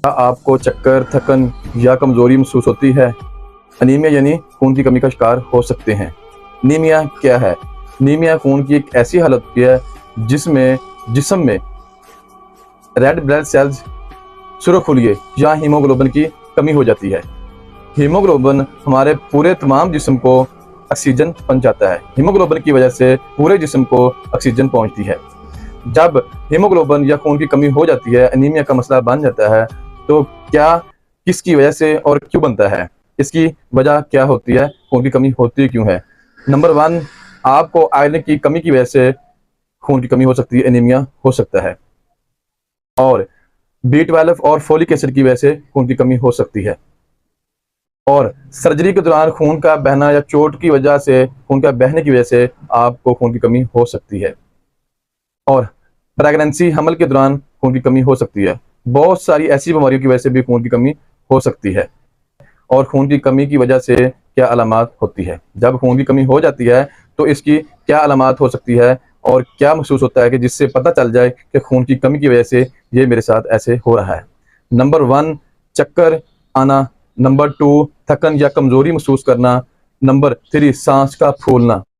क्या आपको चक्कर, थकन या कमज़ोरी महसूस होती है? अनीमिया यानी खून की कमी का शिकार हो सकते हैं। अनीमिया क्या है? अनीमिया खून की एक ऐसी हालत होती है जिसमें जिस्म में रेड ब्लड सेल्स सुरख खुलिए या हीमोग्लोबिन की कमी हो जाती है। हीमोग्लोबिन हमारे पूरे तमाम जिस्म को ऑक्सीजन पहुंचाता है। हीमोग्लोबिन की वजह से पूरे जिस्म को ऑक्सीजन पहुंचती है। जब हीमोग्लोबिन या खून की कमी हो जाती है, अनीमिया का मसला बन जाता है, तो क्या किसकी वजह से और क्यों बनता है? इसकी वजह क्या होती है? खून की कमी होती क्यों है? नंबर 1, आपको आयरन की कमी की वजह से खून की कमी हो सकती है, एनीमिया हो सकता है। और B12 और फोलिक एसिड की वजह से खून की कमी हो सकती है। और सर्जरी के दौरान खून का बहना या चोट की वजह से, खून का बहने की वजह से आपको खून की कमी हो सकती है। और प्रेगनेंसी, हमल के दौरान खून की कमी हो सकती है। बहुत सारी ऐसी बीमारियों की वजह से भी खून की कमी हो सकती है। और खून की कमी की वजह से क्या अलामत होती है? जब खून की कमी हो जाती है तो इसकी क्या अलामत हो सकती है और क्या महसूस होता है कि जिससे पता चल जाए कि खून की कमी की वजह से ये मेरे साथ ऐसे हो रहा है? नंबर 1, चक्कर आना। नंबर 2, थकन या कमजोरी महसूस करना। नंबर 3, सांस का फूलना।